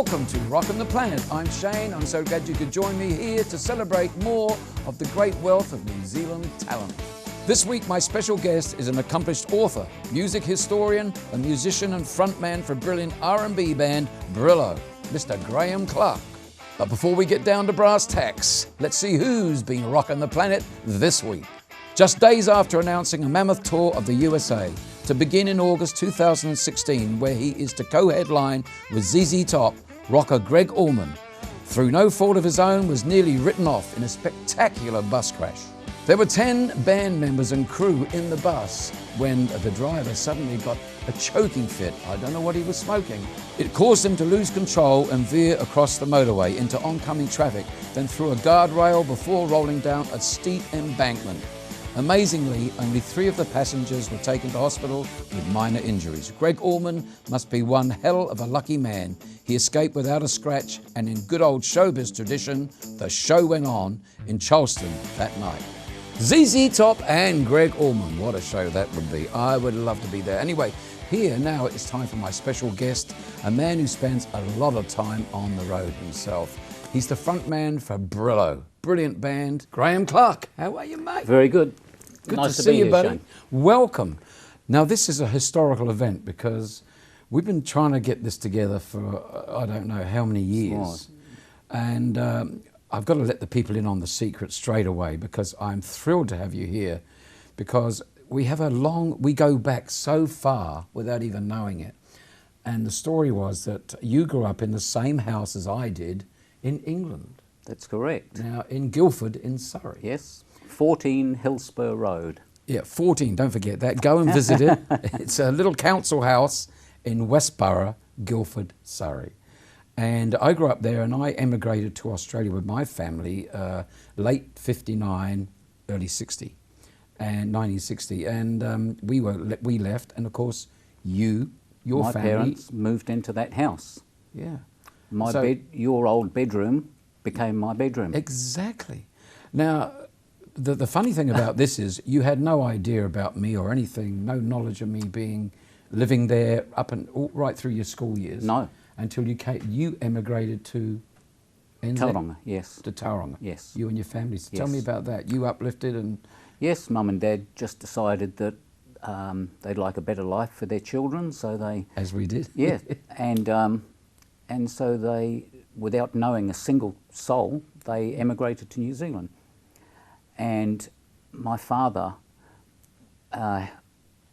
Welcome to Rockin the Planet. I'm Shane. I'm so glad you could join me here to celebrate more of the great wealth of New Zealand talent. This week my special guest is an accomplished author, music historian, a musician and frontman for brilliant R&B band Brillo, Mr. Graham Clark. But before we get down to brass tacks, let's see who's been rocking the planet this week. Just days after announcing a mammoth tour of the USA, to begin in August 2016, where he is to co-headline with ZZ Top, rocker Greg Allman, through no fault of his own, was nearly written off in a spectacular bus crash. There were 10 band members and crew in the bus when the driver suddenly got a choking fit. I don't know what he was smoking. It caused him to lose control and veer across the motorway into oncoming traffic, then through a guardrail before rolling down a steep embankment. Amazingly, only 3 of the passengers were taken to hospital with minor injuries. Greg Allman must be one hell of a lucky man. He escaped without a scratch, and in good old showbiz tradition, the show went on in Charleston that night. ZZ Top and Greg Allman, what a show that would be. I would love to be there. Anyway, here now it's time for my special guest, a man who spends a lot of time on the road himself. He's the frontman for Brillo, brilliant band. Graham Clark, how are you, mate? Very good. Good nice to see you, here, buddy. Shane. Welcome. Now, this is a historical event because we've been trying to get this together for I don't know how many years. And I've got to let the people in on the secret straight away because I'm thrilled to have you here because we go back so far without even knowing it. And the story was that you grew up in the same house as I did in England. That's correct. Now, in Guildford in Surrey. Yes, 14 Hillspur Road. Yeah, 14, don't forget that. Go and visit it. It's a little council house in Westborough, Guildford, Surrey. And I grew up there and I emigrated to Australia with my family late 59, early 60, and 1960. And we left, and of course your My family... parents moved into that house. Yeah. Your old bedroom became my bedroom. Exactly. Now, the funny thing about this is you had no idea about me or anything, no knowledge of me living there right through your school years. No. Until you emigrated to Tauranga, yes. To Tauranga. Yes. You and your family. So Yes. Tell me about that. You uplifted and... Yes, Mum and Dad just decided that they'd like a better life for their children, so they... As we did. Yeah, and so they, without knowing a single soul, they emigrated to New Zealand. And my father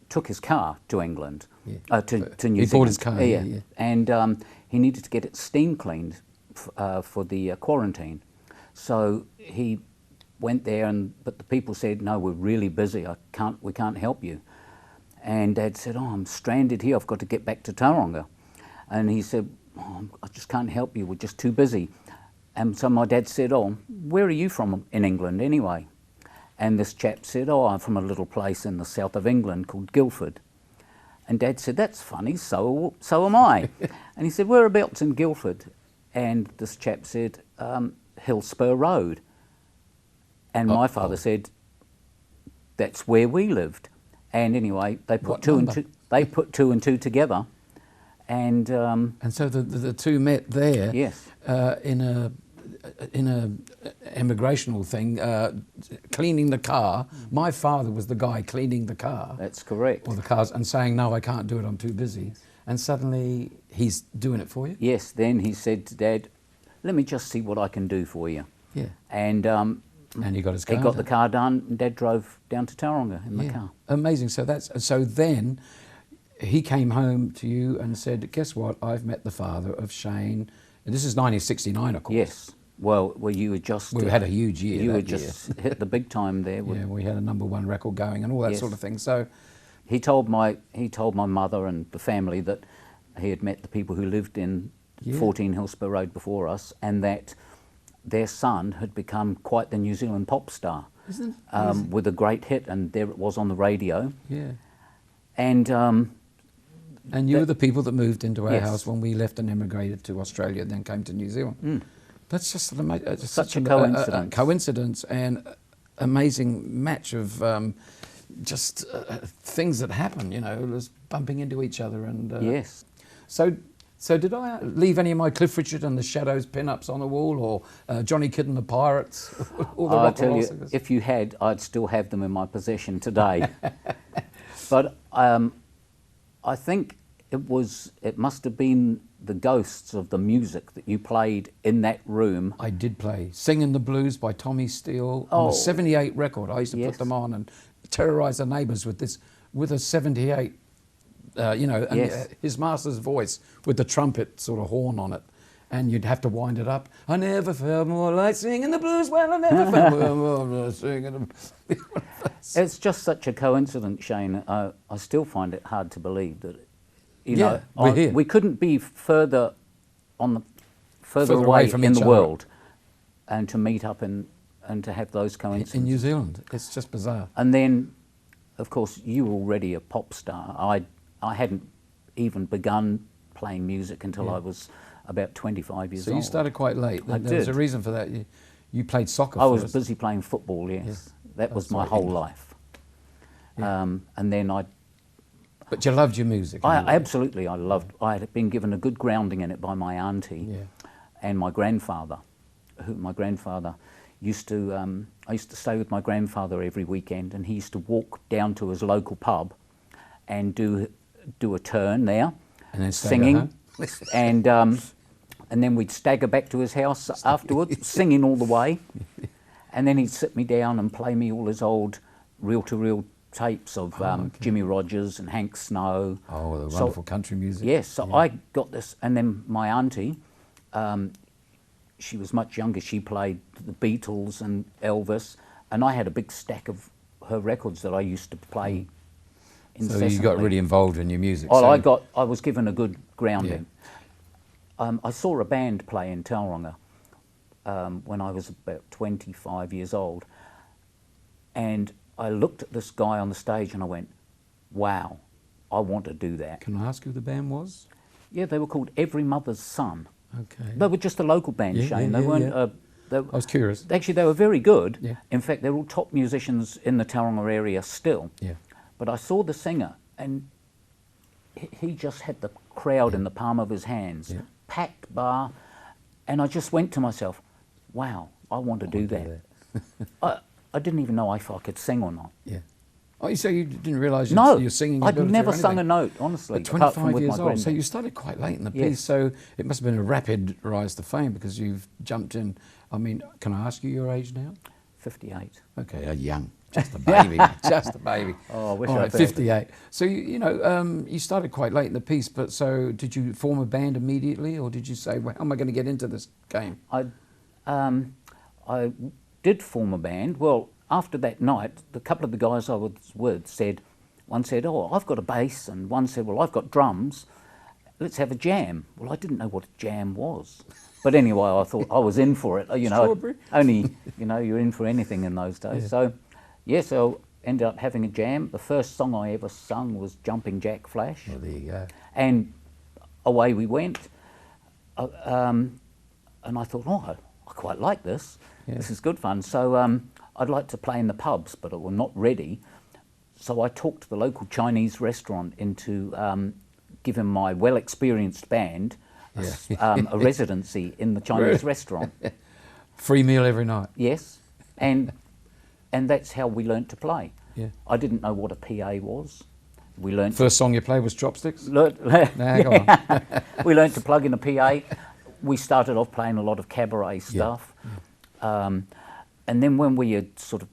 took his car to England, to New Zealand. He bought his car, yeah. And he needed to get it steam cleaned for the quarantine. So he went there, but the people said, no, we're really busy, we can't help you. And Dad said, oh, I'm stranded here, I've got to get back to Tauranga. And he said, oh, I just can't help you, we're just too busy. And so my dad said, oh, where are you from in England anyway? And this chap said, oh, I'm from a little place in the south of England called Guildford. And Dad said, that's funny, so am I. And he said, whereabouts in Guildford? And this chap said, Hillspur Road. And my father said, that's where we lived. And anyway, they put two and two together. And so the two met there. Yes. In a emigrational thing, cleaning the car. My father was the guy cleaning the car. That's correct. Or the cars, and saying, no, I can't do it, I'm too busy. And suddenly he's doing it for you? Yes, then he said to Dad, let me just see what I can do for you. Yeah. And he got his car He got the car done, and Dad drove down to Tauranga in the car. Amazing. So then he came home to you and said, guess what, I've met the father of Shane. And this is 1969, of course. Yes. Well, you were just... We had a huge year. You were just hit the big time there. Yeah, we had a #1 record going and all that sort of thing. So he told my mother and the family that he had met the people who lived in 14 Hillspur Road before us, and that their son had become quite the New Zealand pop star. Isn't it? With a great hit, and there it was on the radio. Yeah. And you were the people that moved into our house when we left and emigrated to Australia and then came to New Zealand. Mm. That's just such a coincidence. A coincidence and amazing match of things that happen, just bumping into each other. And yes. So So did I leave any of my Cliff Richard and the Shadows pin-ups on the wall, or Johnny Kidd and the Pirates? All the I'll rock and tell roll you, singers? if you had, I'd still have them in my possession today. But I think it must have been the ghosts of the music that you played in that room. I did play Singing the Blues by Tommy Steele on Oh. a 78 record. I used to Yes. put them on and terrorise the neighbours with a 78, and Yes. his master's voice with the trumpet sort of horn on it. And you'd have to wind it up. I never felt more like singing the blues. Well, I never felt more like singing the It's just such a coincidence, Shane. I still find it hard to believe that, Yeah, we're here. we couldn't be further Further away away from in each the other. world, and to meet up and to have those coincidences. in New Zealand. It's just bizarre. And then, of course, you were already a pop star. I hadn't even begun playing music until Yeah. I was about 25 years So old. you started quite late. I There was a did. reason for that. You played soccer I was first. busy playing football, yes. Yes. That was That's my right, whole yeah. life. Yeah. And then But you loved your music. I anyway. absolutely, I had been given a good grounding in it by my auntie Yeah. and my grandfather, my grandfather used to, I used to stay with my grandfather every weekend, and he used to walk down to his local pub and do a turn there, And then stay at singing, home. and then we'd stagger back to his house afterwards, singing all the way, and then he'd sit me down and play me all his old reel-to-reel tapes of Jimmy Rogers and Hank Snow. Oh, the wonderful country music. Yes, so I got this, and then my auntie, she was much younger, she played the Beatles and Elvis, and I had a big stack of her records that I used to play So incessantly. you got really involved in your music. Well, so I was given a good grounding. I saw a band play in Tauranga when I was about 25 years old, and I looked at this guy on the stage and I went, wow, I want to do that. Can I ask who the band was? Yeah, they were called Every Mother's Son. Okay. They were just a local band, Yeah, Shane. yeah, They weren't. yeah. They, I was curious. actually, they were very good. Yeah. In fact, they're all top musicians in the Tauranga area still. Yeah. But I saw the singer, and he just had the crowd in the palm of his hands, Yeah. packed bar, and I just went to myself, wow, I want to do that. I didn't even know if I could sing or not. Yeah. Oh, you say you didn't realise No, you're singing? I'd ability or never sung a anything? note, honestly, At apart from 25 with years my old, so granddad. you started quite late in the Yes. piece, so it must have been a rapid rise to fame because you've jumped in. I mean, can I ask you your age now? 58. Okay, young, just a baby, just a baby. Oh, I wish All I right, felt it. 58. So, you started quite late in the piece, but so did you form a band immediately, or did you say, well, how am I going to get into this game? I did form a band. Well, after that night, a couple of the guys I was with said, one said, oh, I've got a bass, and one said, well, I've got drums. Let's have a jam. Well, I didn't know what a jam was. But anyway, I thought I was in for it. Strawberry? Only, you're in for anything in those days. Yeah. So, so ended up having a jam. The first song I ever sung was Jumping Jack Flash. Well, there you go. And away we went. And I thought, oh, I quite like this. Yeah. This is good fun. So I'd like to play in the pubs, but it were not ready. So I talked the local Chinese restaurant into giving my well-experienced band a residency in the Chinese restaurant. Free meal every night. Yes, and that's how we learnt to play. Yeah. I didn't know what a PA was. We learnt First song you played was Chopsticks? Nah, Go on. we learnt to plug in a PA. We started off playing a lot of cabaret stuff. And then when we had sort of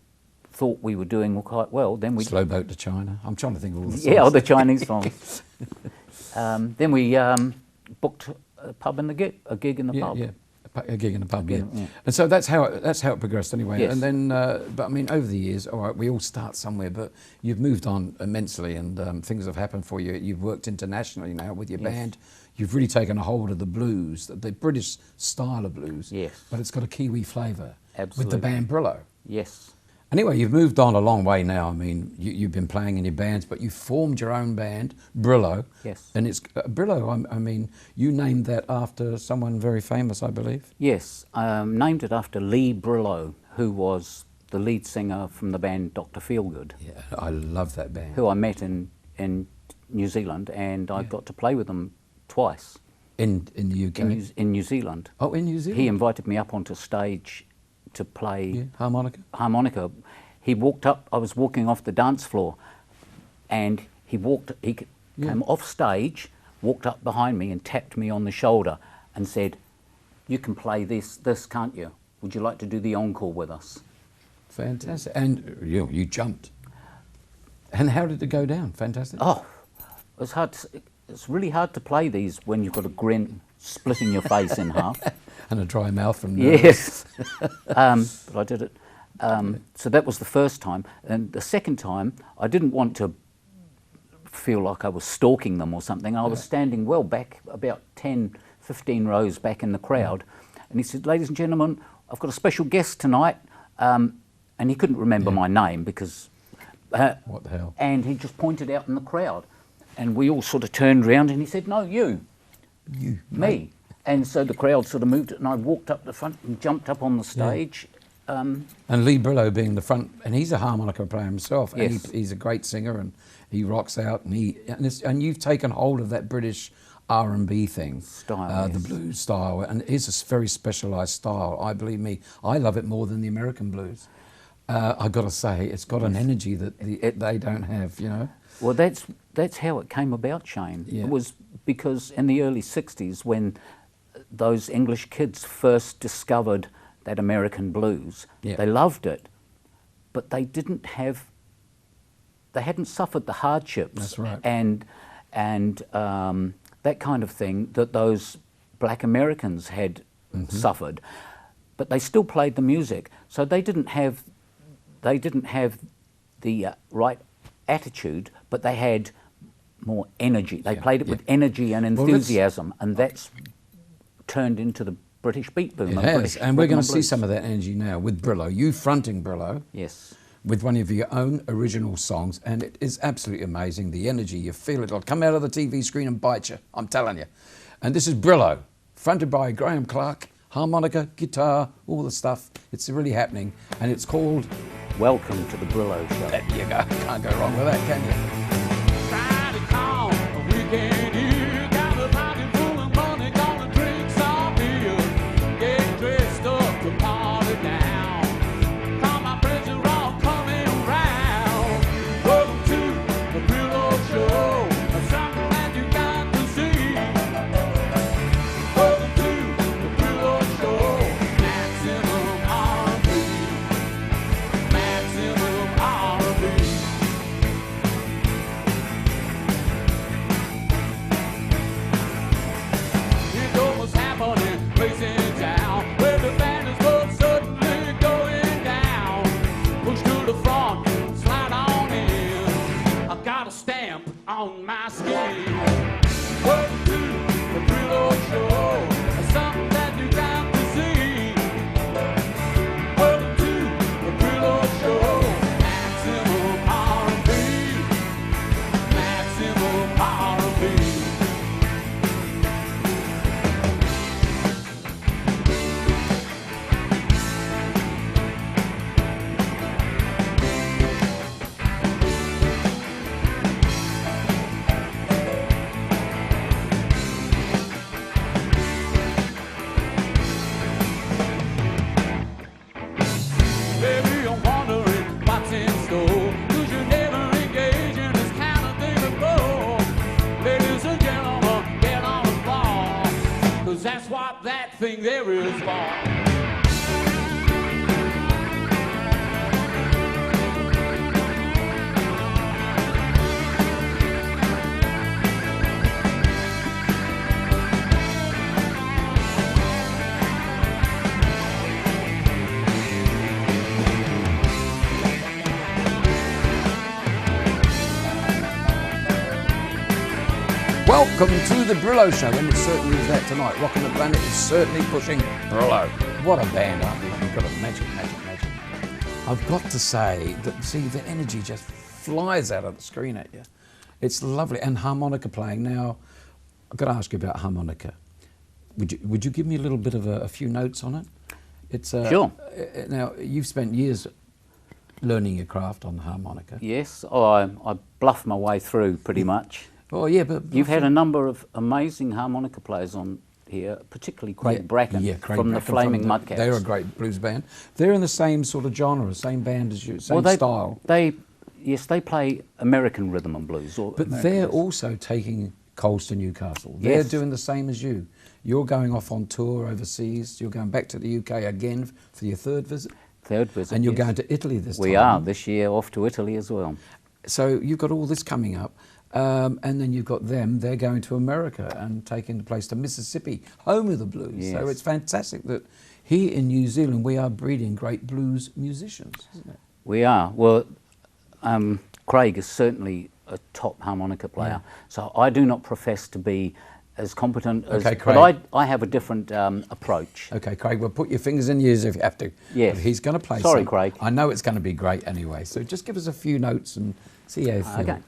thought we were doing quite well, then we... Slow Boat to China. I'm trying to think of all the songs. Yeah, all the Chinese songs. Then we booked a pub in a gig in the pub. Yeah, a gig in a pub, yeah. Yeah. And so that's how it progressed anyway. Yes. And then, but I mean, over the years, all right, we all start somewhere, but you've moved on immensely, and things have happened for you. You've worked internationally now with your Yes. band. You've really taken a hold of the blues, the British style of blues. Yes. But it's got a Kiwi flavour. Absolutely. With the band Brillo. Yes. Anyway, you've moved on a long way now. I mean, you've been playing in your bands, but you formed your own band, Brillo. Yes. And it's Brillo. I mean, you named that after someone very famous, I believe. Yes, named it after Lee Brillo, who was the lead singer from the band Dr. Feelgood, Yeah, I love that band. who I met in New Zealand, and I got to play with them twice. In the UK? in New Zealand. Oh, in New Zealand? He invited me up onto stage to play harmonica? Harmonica. He walked up, I was walking off the dance floor, and he came off stage, walked up behind me and tapped me on the shoulder and said, "You can play this, can't you? Would you like to do the encore with us?" Fantastic. And you jumped. And how did it go down? Fantastic. Oh, it's hard. It's really hard to play these when you've got a grin splitting your face in half. And a dry mouth from nerves. Yes. But I did it. So that was the first time. And the second time, I didn't want to feel like I was stalking them or something. I was standing well back, about 10, 15 rows back in the crowd. And he said, "Ladies and gentlemen, I've got a special guest tonight." And he couldn't remember my name because... what the hell? And he just pointed out in the crowd. And we all sort of turned around and he said, "No, you." You. Me. And so the crowd sort of moved and I walked up the front and jumped up on the stage. And Lee Brillo being the front, and he's a harmonica player himself, and Yes. he's a great singer, and he rocks out, and you've taken hold of that British R&B thing, Style, the yes. blues style, and it's a very specialised style. I believe me, I love it more than the American blues. I've got to say, it's got an energy that they don't have, you know. Well, that's how it came about, Shane. Yeah. It was because in the early 60s when those English kids first discovered that American blues, they loved it, but they hadn't suffered the hardships. That's right. And that kind of thing that those black Americans had suffered, but they still played the music. So they didn't have the right attitude, but they had more energy. They played it with energy and enthusiasm, and that's turned into the British beat boom. It has, and we're going to see some of that energy now with Brillo. You fronting Brillo. Yes. With one of your own original songs, and it is absolutely amazing. The energy, you feel it. It'll come out of the TV screen and bite you, I'm telling you. And this is Brillo, fronted by Graham Clark, harmonica, guitar, all the stuff. It's really happening, and it's called... Welcome to the Brillo Show. There you go. Can't go wrong with that, can you? On my skin. Welcome to the Brillo Show. Something that you got to see. Welcome to the Brillo Show. Maximum R&B. Maximum R&B. That's what that thing there is for. Welcome to the Brillo Show, and it certainly is that tonight. Rockin' the Planet is certainly pushing Brillo. What a band, aren't they? You've got a magic. I've got to say that, see, the energy just flies out of the screen at you. It's lovely. And harmonica playing. Now, I've got to ask you about harmonica. Would you give me a little bit of a few notes on it? It's Sure. Now, you've spent years learning your craft on the harmonica. Yes, I bluff my way through pretty much. Oh yeah, but You've had a number of amazing harmonica players on here, particularly Craig Bracken Craig from the Bracken Flaming the- Mudcats. They're a great blues band. They're in the same sort of genre, same band as you, same style. Yes, they play American rhythm and blues. But American they're blues. also taking Coles to Newcastle. They're Yes. doing the same as you. You're going off on tour overseas. You're going back to the UK again for your third visit. Third visit. And you're yes. going to Italy this time. We are this year off to Italy as well. So you've got all this coming up. And then you've got them, they're going to America and taking the place to Mississippi, home of the blues. Yes. So it's fantastic that here in New Zealand we are breeding great blues musicians, isn't it? We are. Well, Craig is certainly a top harmonica player. So I do not profess to be as competent as... Okay, Craig. But I have a different approach. Okay, Craig, well, put your fingers in your ears if you have to. Yes. But he's going to play Sorry, some. Craig. I know it's going to be great anyway. So just give us a few notes and see how you feel. Okay.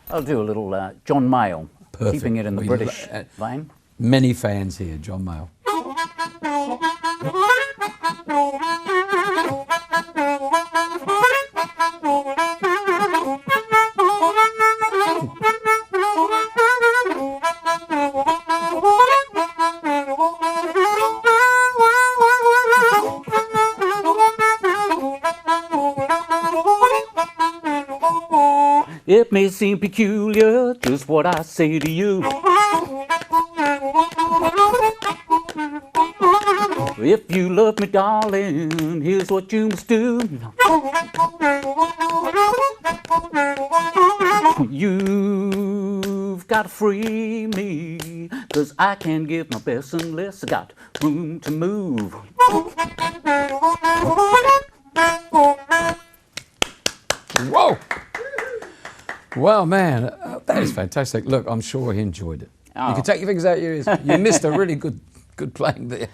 I'll do a little John Mayall, Perfect. keeping it in the We British lo- vein. Many fans here, John Mayall. It may seem peculiar, just what I say to you. If you love me, darling, here's what you must do. You've got to free me, 'cause I can't give my best unless I got room to move. Whoa! Wow, man, that is fantastic. Look, I'm sure he enjoyed it. You Oh. can take your fingers out your ears. You missed a really good playing there.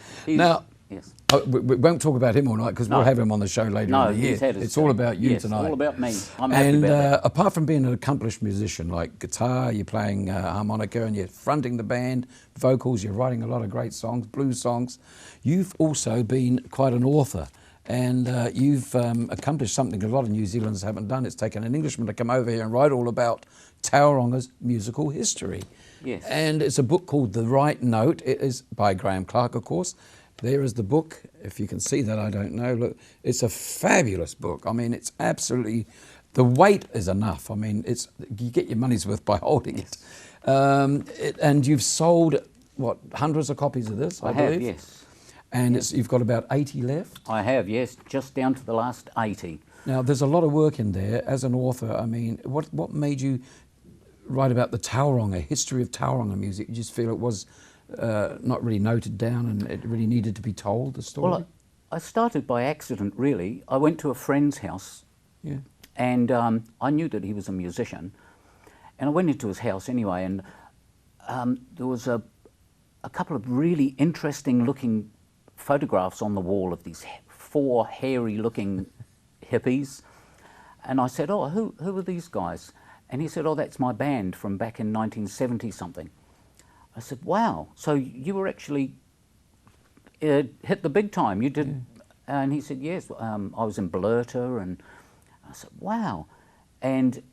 Yes. We won't talk about him all night because we'll No. have him on the show later No, in the year. he's had his It's all about you yes, tonight. all about me. I'm happy And about that. apart from being an accomplished musician, like guitar, you're playing harmonica and you're fronting the band, vocals, you're writing a lot of great songs, blues songs. You've also been quite an author. And you've accomplished something a lot of New Zealanders haven't done. It's taken an Englishman to come over here and write all about Tauranga's musical history. Yes. And it's a book called The Right Note. It is by Graham Clark, of course. There is the book. If you can see that, I don't know. Look, it's a fabulous book. I mean, it's absolutely, the weight is enough. I mean, it's, you get your money's worth by holding it. And you've sold, what, hundreds of copies of this, I believe? have, yes. And it's, you've got about 80 left. I have, yes, just down to the last 80. Now, there's a lot of work in there. As an author, I mean, what made you write about the Tauranga, history of Tauranga music? You just feel it was not really noted down and it really needed to be told, the story? Well, I started by accident, really. I went to a friend's house, Yeah. and I knew that he was a musician. And I went into his house anyway, and there was a couple of really interesting looking photographs on the wall of these four hairy looking hippies. And I said, oh, who are these guys? And he said, oh, that's my band from back in 1970 something. I said, wow, so you were actually hit the big time, you did? Yeah. And he said, yes, I was in Blurter, and I said, wow. And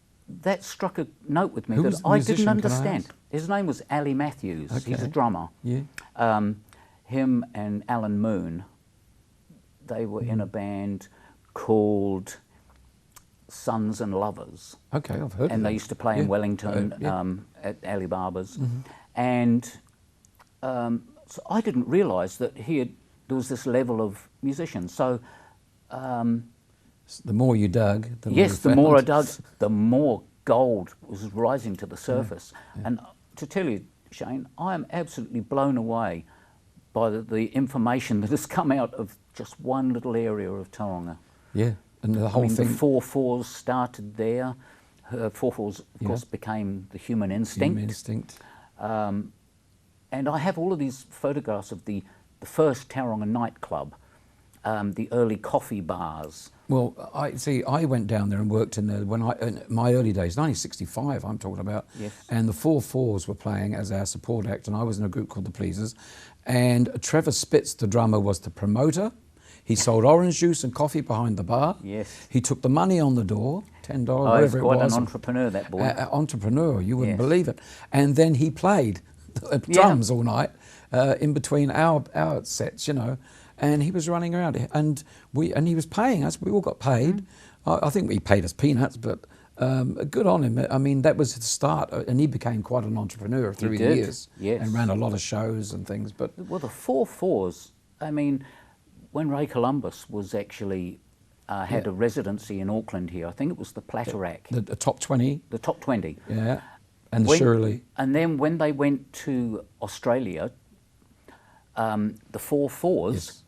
that struck a note with me Who was that the I musician, didn't can I understand. ask? His name was Ali Matthews. He's a Okay. drummer. Yeah. Him and Alan Moon, they were in a band called Sons and Lovers. Okay, I've heard of And they them. used to play in Wellington at Ali Barber's. And so I didn't realise that there was this level of musicians. So The more you dug, the more yes, you the more I found. dug, the more gold was rising to the surface. And to tell you, Shane, I am absolutely blown away by the information that has come out of just one little area of Tauranga. Yeah, and the whole I mean, thing. the 4/4s started there. 4/4s, of course, became the human instinct. Human instinct. And I have all of these photographs of the first Tauranga nightclub, the early coffee bars. Well, I went down there and worked in there in my early days, 1965 I'm talking about. Yes. And the 4/4s were playing as our support act, and I was in a group called the Pleasers. And Trevor Spitz, the drummer, was the promoter. He sold orange juice and coffee behind the bar. Yes. He took the money on the door, $10, Oh, he's whatever it quite was. an entrepreneur, that boy. Entrepreneur, you wouldn't Yes. believe it. And then he played drums all night in between our sets, you know. And he was running around, and he was paying us. We all got paid. I think he paid us peanuts, but good on him. I mean, that was the start, and he became quite an entrepreneur through the years, yes. and ran a lot of shows and things. But Well, the 4/4s, I mean, when Ray Columbus was actually had a residency in Auckland here, I think it was the Platterack, the top 20, the top 20. yeah, and When- Shirley. And then when they went to Australia, the 4/4s Yes.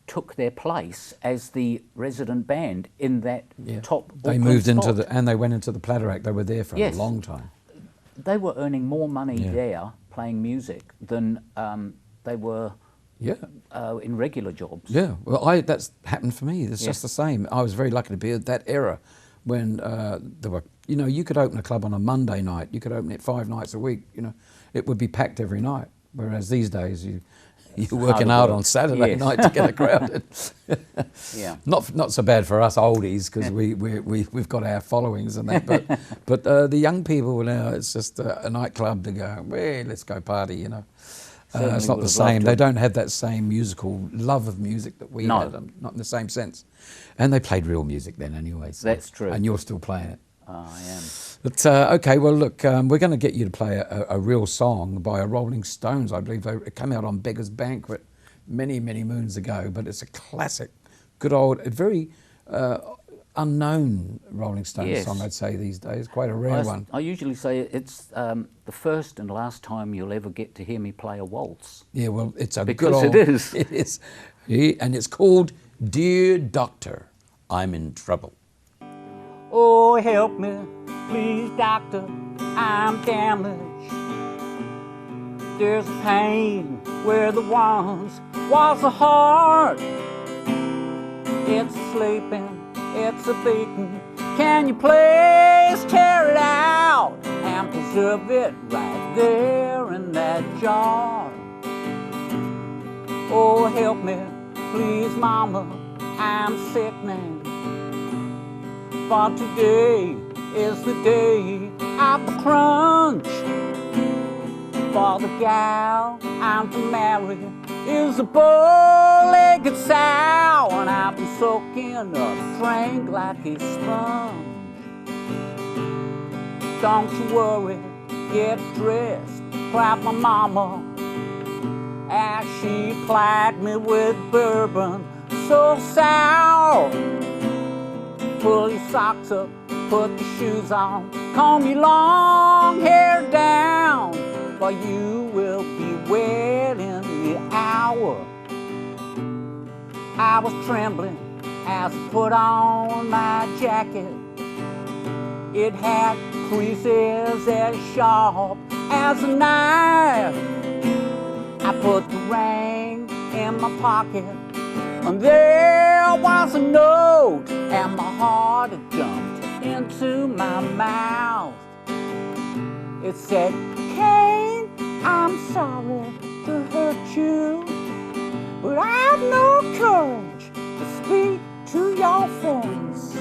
took their place as the resident band in that top They Auckland moved into spot. and they went into the Platterack. They were there for Yes. a long time. They were earning more money Yeah. there playing music than they were Yeah. in regular jobs. Yeah, well, that's happened for me. It's Yeah. just the same. I was very lucky to be at that era when there were, you know, you could open a club on a Monday night. You could open it 5 nights a week. You know, it would be packed every night. Whereas these days, you're working hard hard work. on Saturday Yes. night to get a crowd in. Yeah. Not so bad for us oldies because we've got our followings and that. But the young people now, it's just a nightclub to go. Well, let's go party. You know. Certainly It's not would the have loved same. to. They don't have that same musical love of music that we No. had, not in the same sense. And they played real music then anyway. So, That's true. And you're still playing it. I am. But okay, well look, we're going to get you to play a real song by a Rolling Stones. I believe it came out on Beggar's Banquet many moons ago. But it's a classic, good old, a very unknown Rolling Stones Yes. song, I'd say these days. Quite a rare one. I usually say it's the first and last time you'll ever get to hear me play a waltz. Yeah, well, it's a Because good old. it is. It is. Yeah, and it's called Dear Doctor, I'm in Trouble. Oh, help me, please, doctor, I'm damaged. There's pain where the once was a heart. It's sleeping, it's a beating. Can you please tear it out and preserve it right there in that jar? Oh, help me, please, mama, I'm sickening. For today is the day of the crunch. For the gal I'm to marry is a bow-legged sow, and I've been soaking up drink like a sponge. Don't you worry, get dressed, clap my mama, as she plied me with bourbon so sour. Pull your socks up, put your shoes on, comb your long hair down, for you will be wet in the hour. I was trembling as I put on my jacket. It had creases as sharp as a knife. I put the ring in my pocket, and there was a note, and my heart had jumped into my mouth. It said, Kane, I'm sorry to hurt you, but I've no courage to speak to your face.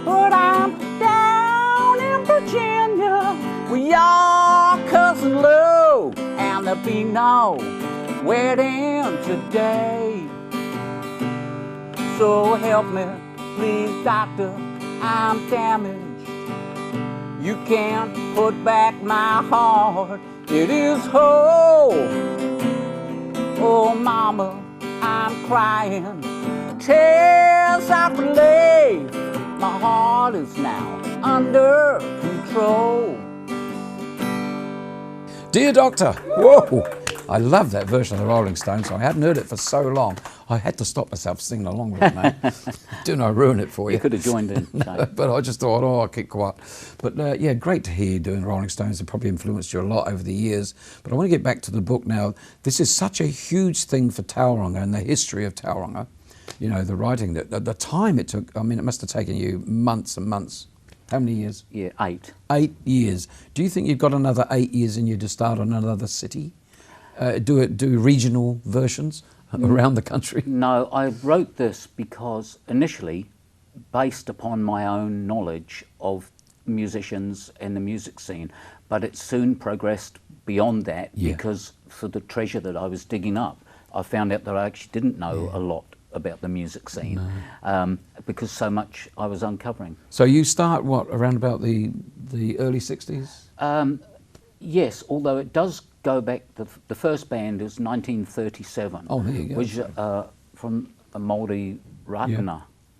But I'm down in Virginia with your cousin Lou, and there'll be no wedding today. So help me, please, doctor, I'm damaged. You can't put back my heart, it is whole. Oh, mama, I'm crying, tears of relief. My heart is now under control. Dear Doctor, whoa! I love that version of the Rolling Stones song. I hadn't heard it for so long. I had to stop myself singing along with it, man. Didn't I ruin it for you? You could have joined in. Shane. But I just thought, I'll keep quiet. But yeah, great to hear you doing Rolling Stones. It probably influenced you a lot over the years. But I want to get back to the book now. This is such a huge thing for Tauranga and the history of Tauranga. You know, the writing, the time it took. I mean, it must have taken you months and months. How many years? Yeah, 8. 8 years. Do you think you've got another 8 years in you to start on another city? Do regional versions? around the country? No, I wrote this because initially, based upon my own knowledge of musicians and the music scene, but it soon progressed beyond that because for the treasure that I was digging up, I found out that I actually didn't know a lot about the music scene because so much I was uncovering. So you start, what, around about the early 60s? Yes, although it does go back, the first band is 1937. Oh, there you go. Which from a Māori Rockin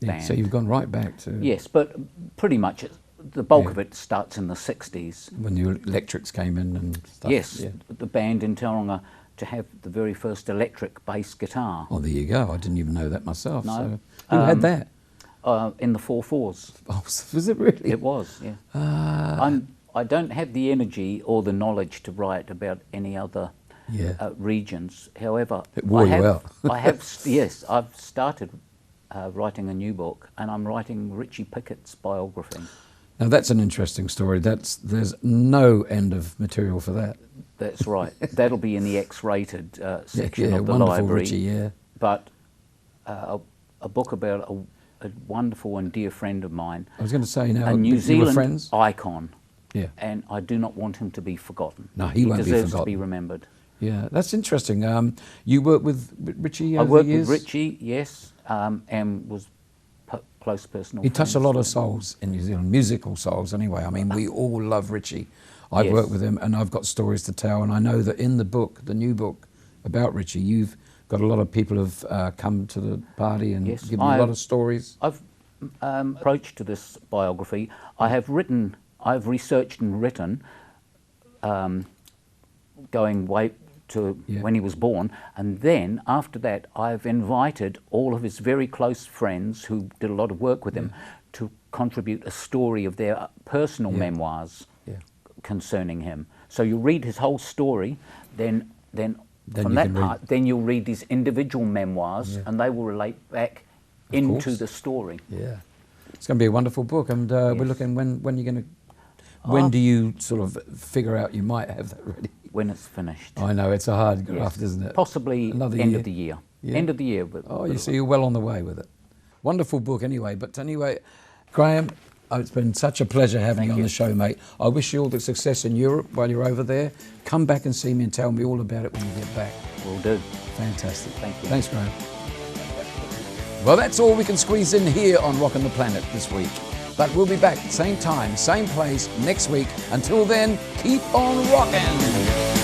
band. So you've gone right back to... Yes, but pretty much the bulk of it starts in the 60s. When the electrics came in and stuff. Yes, the band in Tauranga to have the very first electric bass guitar. Oh, there you go. I didn't even know that myself. No. So who had that? In the 4/4s. Oh, was it really? It was, yeah. I don't have the energy or the knowledge to write about any other regions. However, it wore you out. Yes, I've started writing a new book, and I'm writing Richie Pickett's biography. Now that's an interesting story. There's no end of material for that. That's right. That'll be in the X-rated section of the wonderful library. Richie, But a book about a wonderful and dear friend of mine. I was going to say now, a New you were Zealand friends? icon. Yeah. And I do not want him to be forgotten. No, he won't be deserves forgotten. to be remembered. Yeah, that's interesting. You worked with Richie over I worked the years? with Richie, yes, and was close personal He touched a friends lot of with him. souls in New Zealand, musical souls anyway. I mean, we all love Richie. I've worked with him and I've got stories to tell, and I know that in the book, the new book about Richie, you've got a lot of people have come to the party and given me a lot of stories. I've approached to this biography. I've researched and written, going way to when he was born, and then after that I've invited all of his very close friends who did a lot of work with him to contribute a story of their personal memoirs concerning him. So you read his whole story, then from that part, then you'll read his individual memoirs, and they will relate back into the story. Yeah, it's going to be a wonderful book, and we're looking when you're going to. When do you sort of figure out you might have that ready? When it's finished. I know, it's a hard graft, isn't it? Possibly Another end year. of the year. Yeah. End of the year. But you see, you're well on the way with it. Wonderful book anyway. But anyway, Graham, it's been such a pleasure having you on the show, mate. I wish you all the success in Europe while you're over there. Come back and see me and tell me all about it when you get back. Will do. Fantastic. Thank you. Thanks, Graham. Well, that's all we can squeeze in here on Rockin' the Planet this week. But we'll be back same time, same place next week. Until then, keep on rockin'.